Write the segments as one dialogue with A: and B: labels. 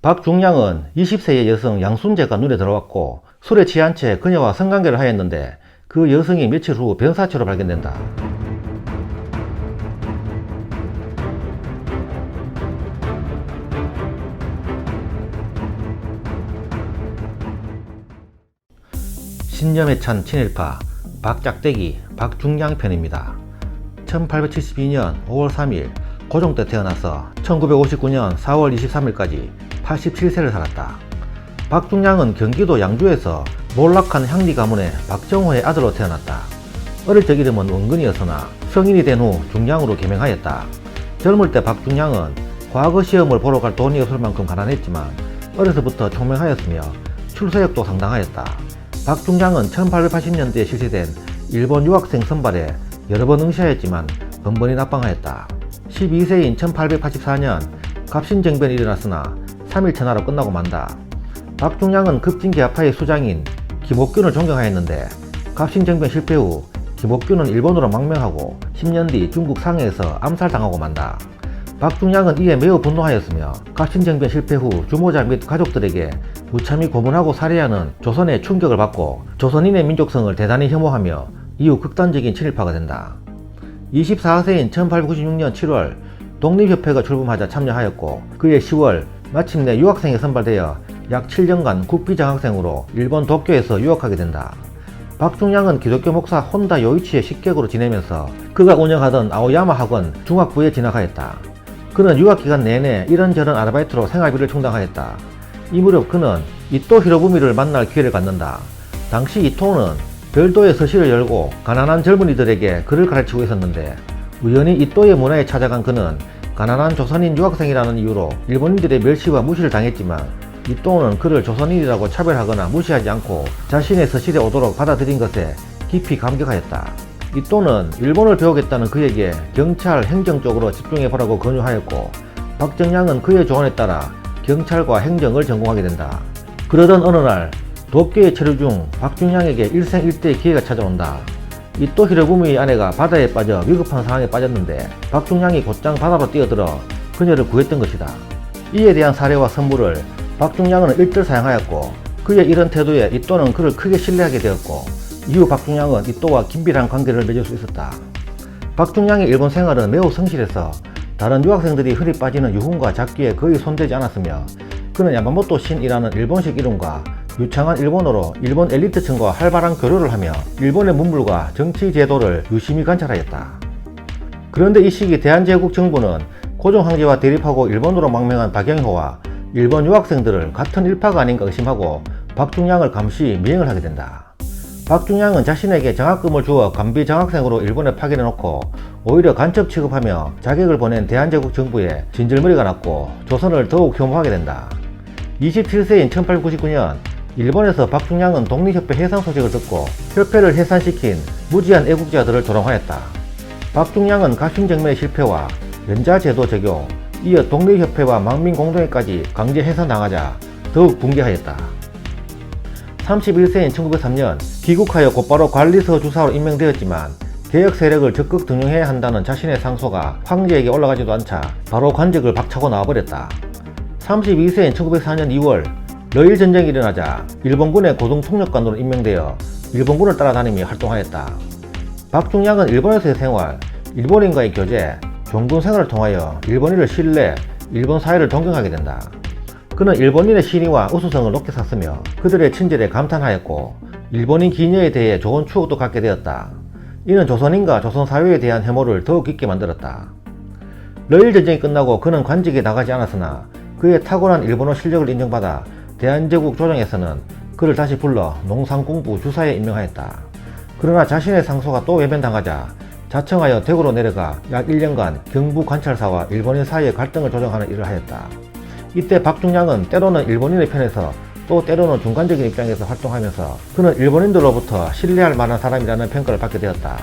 A: 박중량은 20세의 여성 양순재가 눈에 들어왔고 술에 취한 채 그녀와 성관계를 하였는데 그 여성이 며칠 후 변사체로 발견된다. 신념에 찬 친일파 박짝대기 박중량 편입니다. 1872년 5월 3일 고종 때 태어나서 1959년 4월 23일까지 87세를 살았다. 박중량은 경기도 양주에서 몰락한 향리 가문의 박정호의 아들로 태어났다. 어릴 적 이름은 원근이었으나 성인이 된 후 중량으로 개명하였다. 젊을 때 박중량은 과거 시험을 보러 갈 돈이 없을 만큼 가난했지만 어려서부터 총명하였으며 출세력도 상당하였다. 박중량은 1880년대에 실시된 일본 유학생 선발에 여러 번 응시하였지만 번번이 낙방하였다. 12세인 1884년 갑신정변이 일어났으나 3일 천하로 끝나고 만다. 박중량은 급진계파의 수장인 김옥균을 존경하였는데 갑신정변 실패 후 김옥균은 일본으로 망명하고 10년 뒤 중국 상해에서 암살당하고 만다. 박중량은 이에 매우 분노하였으며 갑신정변 실패 후 주모자 및 가족들에게 무참히 고문하고 살해하는 조선의 충격을 받고 조선인의 민족성을 대단히 혐오하며 이후 극단적인 친일파가 된다. 24세인 1896년 7월 독립협회가 출범하자 참여하였고 그해 10월 마침내 유학생에 선발되어 약 7년간 국비장학생으로 일본 도쿄에서 유학하게 된다. 박중량은 기독교 목사 혼다 요이치의 식객으로 지내면서 그가 운영하던 아오야마 학원 중학부에 진학하였다. 그는 유학기간 내내 이런저런 아르바이트로 생활비를 충당하였다. 이 무렵 그는 이토 히로부미를 만날 기회를 갖는다. 당시 이토는 별도의 서실을 열고 가난한 젊은이들에게 글을 가르치고 있었는데 우연히 이토의 문화에 찾아간 그는 가난한 조선인 유학생이라는 이유로 일본인들의 멸시와 무시를 당했지만 이토는 그를 조선인이라고 차별하거나 무시하지 않고 자신의 서실에 오도록 받아들인 것에 깊이 감격하였다. 이토는 일본을 배우겠다는 그에게 경찰, 행정 쪽으로 집중해보라고 권유하였고 박정량은 그의 조언에 따라 경찰과 행정을 전공하게 된다. 그러던 어느 날 도쿄에 체류 중 박중량에게 일생일대의 기회가 찾아온다. 이토 히로부미의 아내가 바다에 빠져 위급한 상황에 빠졌는데 박중량이 곧장 바다로 뛰어들어 그녀를 구했던 것이다. 이에 대한 사례와 선물을 박중량은 일절 사용하였고 그의 이런 태도에 이토는 그를 크게 신뢰하게 되었고 이후 박중량은 이토와 긴밀한 관계를 맺을 수 있었다. 박중량의 일본 생활은 매우 성실해서 다른 유학생들이 흔히 빠지는 유흥과 잡기에 거의 손대지 않았으며 그는 야마모토 신이라는 일본식 이름과 유창한 일본어로 일본 엘리트층과 활발한 교류를 하며 일본의 문물과 정치 제도를 유심히 관찰하였다. 그런데 이 시기 대한제국 정부는 고종 황제와 대립하고 일본으로 망명한 박영효와 일본 유학생들을 같은 일파가 아닌가 의심하고 박중량을 감시 미행을 하게 된다. 박중량은 자신에게 장학금을 주어 감비 장학생으로 일본에 파견해놓고 오히려 간첩 취급하며 자객을 보낸 대한제국 정부에 진절머리가 났고 조선을 더욱 혐오하게 된다. 27세인 1899년 일본에서 박중량은 독립협회 해산 소식을 듣고 협회를 해산시킨 무지한 애국자들을 조롱하였다. 박중량은 갑신정변의 실패와 연자제도 적용, 이어 독립협회와 망민공동회까지 강제 해산당하자 더욱 붕괴하였다. 31세인 1903년 귀국하여 곧바로 관리서 주사로 임명되었지만 개혁 세력을 적극 등용해야 한다는 자신의 상소가 황제에게 올라가지도 않자 바로 관직을 박차고 나와버렸다. 32세인 1904년 2월 러일 전쟁이 일어나자 일본군의 고등통역관으로 임명되어 일본군을 따라다니며 활동하였다. 박중량은 일본에서의 생활, 일본인과의 교제, 종군 생활을 통하여 일본인을 신뢰, 일본 사회를 존경하게 된다. 그는 일본인의 신의와 우수성을 높게 샀으며 그들의 친절에 감탄하였고 일본인 기녀에 대해 좋은 추억도 갖게 되었다. 이는 조선인과 조선 사회에 대한 혐오를 더욱 깊게 만들었다. 러일 전쟁이 끝나고 그는 관직에 나가지 않았으나 그의 탁월한 일본어 실력을 인정받아 대한제국 조정에서는 그를 다시 불러 농상공부 주사에 임명하였다. 그러나 자신의 상소가 또 외면당하자 자청하여 대구로 내려가 약 1년간 경부 관찰사와 일본인 사이의 갈등을 조정하는 일을 하였다. 이때 박중량은 때로는 일본인의 편에서 또 때로는 중간적인 입장에서 활동하면서 그는 일본인들로부터 신뢰할 만한 사람이라는 평가를 받게 되었다.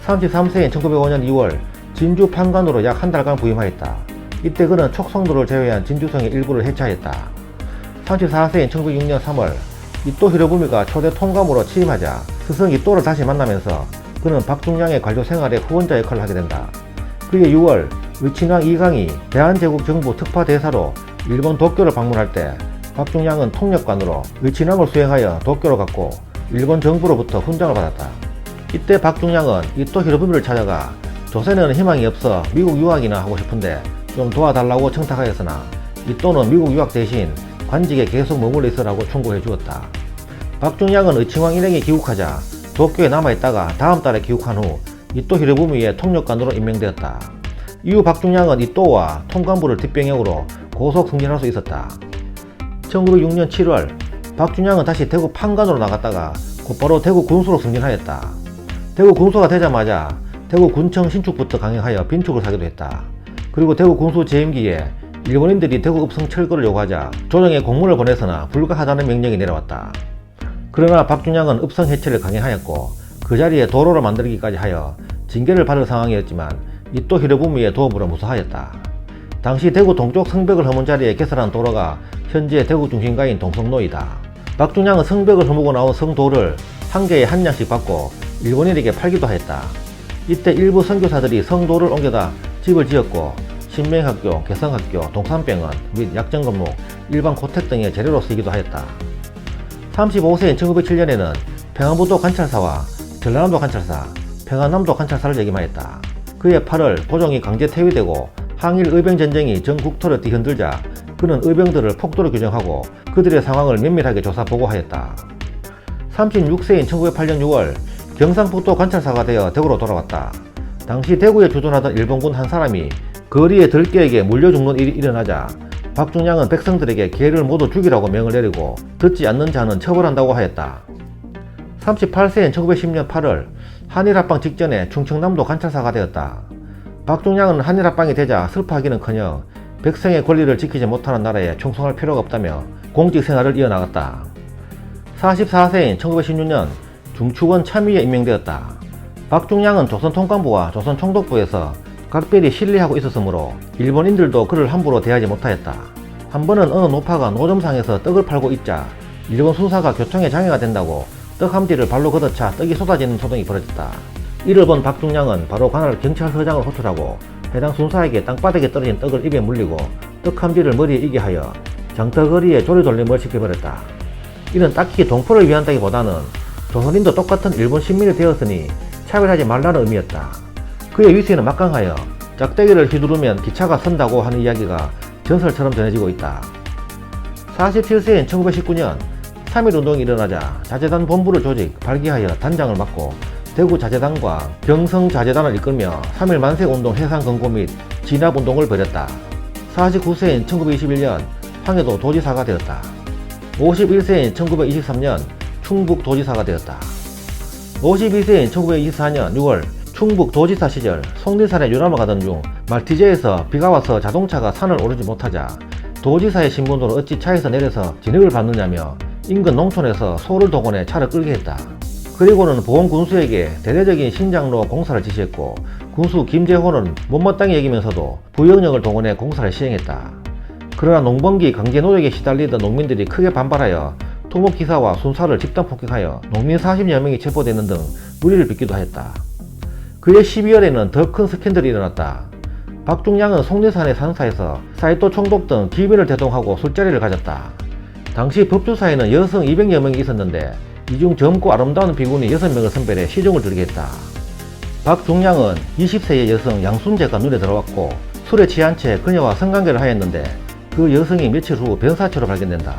A: 33세인 1905년 2월 진주 판관으로 약 한 달간 부임하였다. 이때 그는 촉성도를 제외한 진주성의 일부를 해체하였다. 34세인 1906년 3월 이토 히로부미가 초대 통감으로 취임하자 스승 이토를 다시 만나면서 그는 박중량의 관료 생활에 후원자 역할을 하게 된다. 그해 6월 위친왕 이강이 대한제국 정부 특파대사로 일본 도쿄를 방문할 때 박중량은 통역관으로 의친함을 수행하여 도쿄로 갔고 일본 정부로부터 훈장을 받았다. 이때 박중량은 이토 히로부미를 찾아가 조선에는 희망이 없어 미국 유학이나 하고 싶은데 좀 도와달라고 청탁하였으나 이토는 미국 유학 대신 관직에 계속 머물러 있으라고 충고해 주었다. 박중량은 의칭왕 일행이 귀국하자 도쿄에 남아있다가 다음 달에 귀국한 후 이토 히로부미의 통역관으로 임명되었다. 이후 박중량은 이토와 통관부를 뒷병역으로 고속 승진할 수 있었다. 1906년 7월 박중량은 다시 대구 판관으로 나갔다가 곧바로 대구 군수로 승진하였다. 대구 군수가 되자마자 대구 군청 신축부터 강행하여 빈축을 사기도 했다. 그리고 대구 군수 재임기에 일본인들이 대구 읍성 철거를 요구하자 조정에 공문을 보내서나 불가하다는 명령이 내려왔다. 그러나 박중량은 읍성 해체를 강행하였고 그 자리에 도로를 만들기까지 하여 징계를 받을 상황이었지만 이토 히로부미의 도움으로 무사하였다. 당시 대구 동쪽 성벽을 허문 자리에 개설한 도로가 현재 대구 중심가인 동성로이다. 박중량은 성벽을 허무고 나온 성도를 한 개에 한 냥씩 받고 일본인에게 팔기도 하였다. 이때 일부 선교사들이 성도를 옮겨다 집을 지었고 신명학교, 개성학교, 동산병원 및 약정건목, 일반 고택 등의 재료로 쓰이기도 하였다. 35세인 1907년에는 평안북도 관찰사와 전라남도 관찰사, 평안남도 관찰사를 역임하였다. 그해 8월 고종이 강제 퇴위되고 항일 의병전쟁이 전 국토를 뒤흔들자 그는 의병들을 폭도로 규정하고 그들의 상황을 면밀하게 조사 보고하였다. 36세인 1908년 6월 경상북도 관찰사가 되어 대구로 돌아왔다. 당시 대구에 주둔하던 일본군 한 사람이 거리에 들개에게 물려 죽는 일이 일어나자 박중량은 백성들에게 개를 모두 죽이라고 명을 내리고 듣지 않는 자는 처벌한다고 하였다. 38세인 1910년 8월 한일합방 직전에 충청남도 관찰사가 되었다. 박중량은 한일합방이 되자 슬퍼하기는커녕 백성의 권리를 지키지 못하는 나라에 충성할 필요가 없다며 공직 생활을 이어나갔다. 44세인 1916년 중추권 참의에 임명되었다. 박중량은 조선통관부와 조선총독부에서 각별히 신뢰하고 있었으므로 일본인들도 그를 함부로 대하지 못하였다. 한 번은 어느 노파가 노점상에서 떡을 팔고 있자 일본 순사가 교통에 장애가 된다고 떡 함지를 발로 걷어차 떡이 쏟아지는 소동이 벌어졌다. 이를 본 박중량은 바로 관할 경찰서장을 호출하고 해당 순사에게 땅바닥에 떨어진 떡을 입에 물리고 떡 함지를 머리에 이게 하여 장터거리에 조리돌림을 시켜버렸다. 이는 딱히 동포를 위한다기보다는 조선인도 똑같은 일본 시민이 되었으니 차별하지 말라는 의미였다. 그의 위세는 막강하여 짝대기를 휘두르면 기차가 선다고 하는 이야기가 전설처럼 전해지고 있다. 47세인 1919년 3.1운동이 일어나자 자재단 본부를 조직 발기하여 단장을 맡고 대구 자재단과 경성 자재단을 이끌며 3.1 만세운동 해상건고 및 진압운동을 벌였다. 49세인 1921년 황해도 도지사가 되었다. 51세인 1923년 충북 도지사가 되었다. 52세인 1924년 6월 충북 도지사 시절 속리산에 유람을 가던 중 말티즈에서 비가 와서 자동차가 산을 오르지 못하자 도지사의 신분으로 어찌 차에서 내려서 진흙을 밟느냐며 인근 농촌에서 소를 동원해 차를 끌게 했다. 그리고는 보훈군수에게 대대적인 신장로 공사를 지시했고 군수 김재호는 못마땅히 여기면서도 부영령을 동원해 공사를 시행했다. 그러나 농번기 강제노역에 시달리던 농민들이 크게 반발하여 토목기사와 순사를 집단 폭격하여 농민 40여 명이 체포되는 등 무리를 빚기도 하였다. 그해 12월에는 더 큰 스캔들이 일어났다. 박중량은 속리산의 산사에서 사이토 총독 등 기빈을 대동하고 술자리를 가졌다. 당시 법주사에는 여성 200여 명이 있었는데 이 중 젊고 아름다운 비군이 6명을 선별해 시중을 들게 했다. 박중량은 20세의 여성 양순재가 눈에 들어왔고 술에 취한 채 그녀와 성관계를 하였는데 그 여성이 며칠 후 변사체로 발견된다.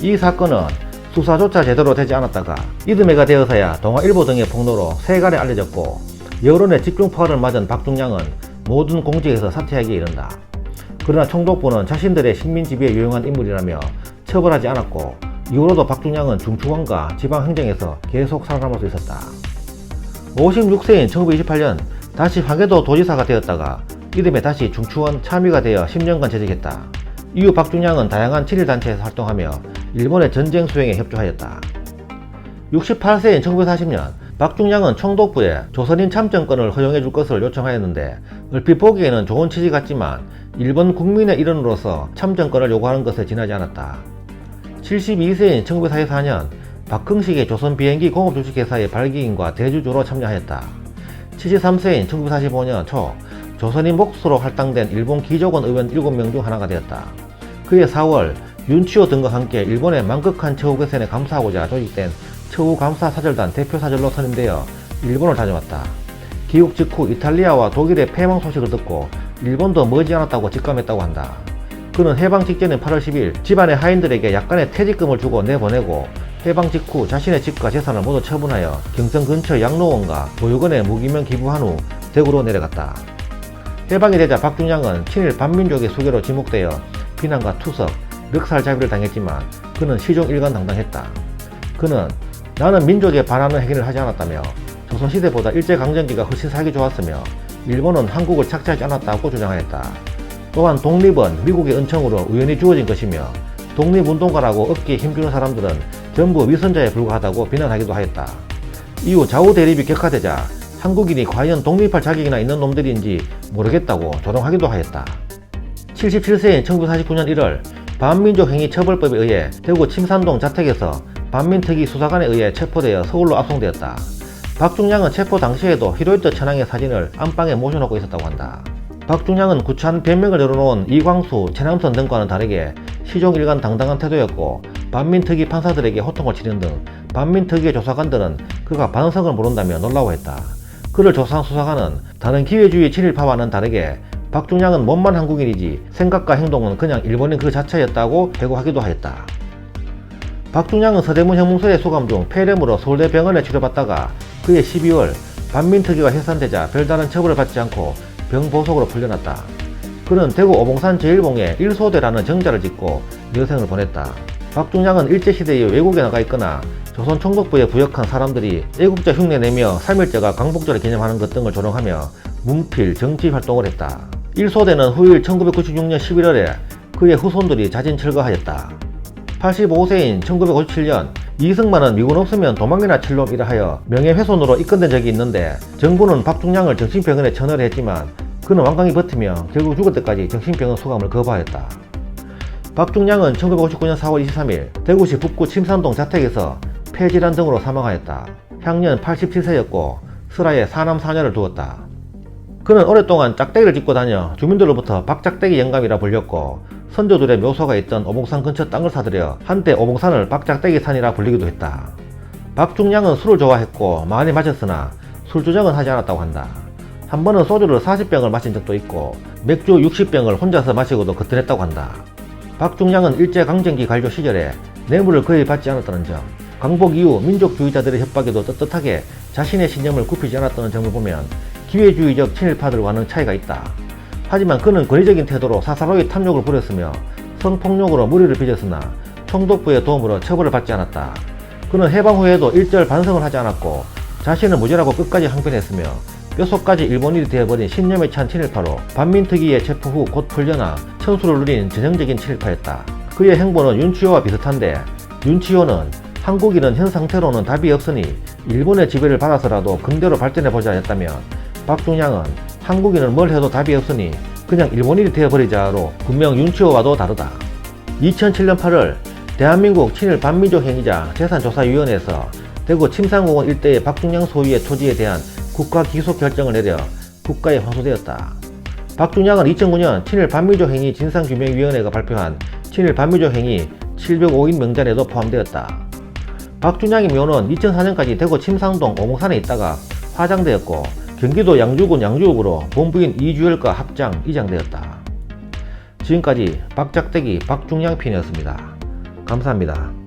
A: 이 사건은 수사조차 제대로 되지 않았다가 이듬해가 되어서야 동아일보 등의 폭로로 세간에 알려졌고 여론의 집중포화를 맞은 박중량은 모든 공직에서 사퇴하기에 이른다. 그러나 총독부는 자신들의 식민지배에 유용한 인물이라며 처벌하지 않았고 이후로도 박중량은 중추원과 지방행정에서 계속 살아남을 수 있었다. 56세인 1928년 다시 황해도 도지사가 되었다가 이듬해 다시 중추원 참의가 되어 10년간 재직했다. 이후 박중량은 다양한 친일단체에서 활동하며 일본의 전쟁 수행에 협조하였다. 68세인 1940년 박중량은 총독부에 조선인 참정권을 허용해 줄 것을 요청하였는데 얼핏 보기에는 좋은 취지 같지만 일본 국민의 일원으로서 참정권을 요구하는 것에 지나지 않았다. 72세인 1944년 박흥식의 조선 비행기 공업주식회사의 발기인과 대주주로 참여하였다. 73세인 1945년 초 조선인 몫으로 할당된 일본 기조권 의원 7명 중 하나가 되었다. 그해 4월 윤치호 등과 함께 일본의 망극한 처우 개선에 감사하고자 조직된 처우감사사절단 대표사절로 선임되어 일본을 다녀왔다. 귀국 직후 이탈리아와 독일의 패망 소식을 듣고 일본도 머지않았다고 직감했다고 한다. 그는 해방 직전인 8월 10일 집안의 하인들에게 약간의 퇴직금을 주고 내보내고 해방 직후 자신의 집과 재산을 모두 처분하여 경성 근처 양로원과 보육원에 무기명 기부한 후 대구로 내려갔다. 해방이 되자 박중량은 친일 반민족의 수괴로 지목되어 비난과 투석, 멱살잡이를 당했지만 그는 시종 일관당당했다. 그는 나는 민족에 반하는 행위를 하지 않았다며 조선시대보다 일제강점기가 훨씬 살기 좋았으며 일본은 한국을 착취하지 않았다고 주장하였다. 또한 독립은 미국의 은총으로 우연히 주어진 것이며 독립운동가라고 어깨에 힘주는 사람들은 전부 위선자에 불과하다고 비난하기도 하였다. 이후 좌우 대립이 격화되자 한국인이 과연 독립할 자격이나 있는 놈들인지 모르겠다고 조롱하기도 하였다. 77세인 1949년 1월 반민족행위처벌법에 의해 대구 침산동 자택에서 반민특위 수사관에 의해 체포되어 서울로 압송되었다. 박중량은 체포 당시에도 히로이토 천황의 사진을 안방에 모셔놓고 있었다고 한다. 박중량은 구차한 변명을 열어놓은 이광수, 최남선 등과는 다르게 시종일관 당당한 태도였고 반민특위 판사들에게 호통을 치는 등 반민특위의 조사관들은 그가 반성을 모른다며 놀라워했다. 그를 조사한 수사관은 다른 기회주의 친일파와는 다르게 박중량은 몸만 한국인이지 생각과 행동은 그냥 일본인 그 자체였다고 회고하기도 하였다. 박중량은 서대문 형무소에 수감 중 폐렴으로 서울대병원에 치료받다가 그해 12월 반민특위가 해산되자 별다른 처벌을 받지 않고 병보석으로 풀려났다. 그는 대구 오봉산 제1봉에 일소대라는 정자를 짓고 여생을 보냈다. 박중량은 일제시대에 외국에 나가 있거나 조선 총독부에 부역한 사람들이 애국자 흉내 내며 3.1제가 광복절을 기념하는 것 등을 조롱하며 문필, 정치활동을 했다. 일소대는 후일 1996년 11월에 그의 후손들이 자진 철거하였다. 85세인 1957년 이승만은 미군 없으면 도망이나 칠놈이라 하여 명예훼손으로 입건된 적이 있는데 정부는 박중량을 정신병원에 전화를 했지만 그는 완강히 버티며 결국 죽을 때까지 정신병원 수감을 거부하였다. 박중량은 1959년 4월 23일 대구시 북구 침산동 자택에서 폐질환 등으로 사망하였다. 향년 87세였고 슬하에 사남 사녀를 두었다. 그는 오랫동안 짝대기를 짚고 다녀 주민들로부터 박짝대기 영감이라 불렸고 선조들의 묘소가 있던 오봉산 근처 땅을 사들여 한때 오봉산을 박짝대기산이라 불리기도 했다. 박중량은 술을 좋아했고 많이 마셨으나 술주정은 하지 않았다고 한다. 한 번은 소주를 40병을 마신 적도 있고 맥주 60병을 혼자서 마시고도 거뜬했다고 한다. 박중량은 일제강점기 관료 시절에 뇌물을 거의 받지 않았다는 점, 광복 이후 민족주의자들의 협박에도 떳떳하게 자신의 신념을 굽히지 않았다는 점을 보면 기회주의적 친일파들과는 차이가 있다. 하지만 그는 권위적인 태도로 사사로이 탐욕을 부렸으며 성폭력으로 무리를 빚었으나 총독부의 도움으로 처벌을 받지 않았다. 그는 해방 후에도 일절 반성을 하지 않았고 자신은 무죄라고 끝까지 항변했으며 뼛속까지 일본인이 되어버린 신념에 찬 친일파로 반민특위의 체포 후 곧 풀려나 천수를 누린 전형적인 친일파였다. 그의 행보는 윤치호와 비슷한데 윤치호는 한국인은 현 상태로는 답이 없으니 일본의 지배를 받아서라도 근대로 발전해보자 했다면 박중량은 한국인은 뭘 해도 답이 없으니 그냥 일본인이 되어버리자로 분명 윤치호와도 다르다. 2007년 8월 대한민국 친일 반민족 행위자 재산조사위원회에서 대구 침산공원 일대의 박중량 소유의 토지에 대한 국가 기소 결정을 내려 국가에 환수되었다. 박중량은 2009년 친일 반민족 행위 진상규명위원회가 발표한 친일 반민족 행위 705인 명단에도 포함되었다. 박중량의 묘는 2004년까지 대구 침상동 오봉산에 있다가 화장되었고 경기도 양주군 양주읍으로 본부인 이주열과 합장 이장되었다. 지금까지 박짝대기 박중량 편이었습니다. 감사합니다.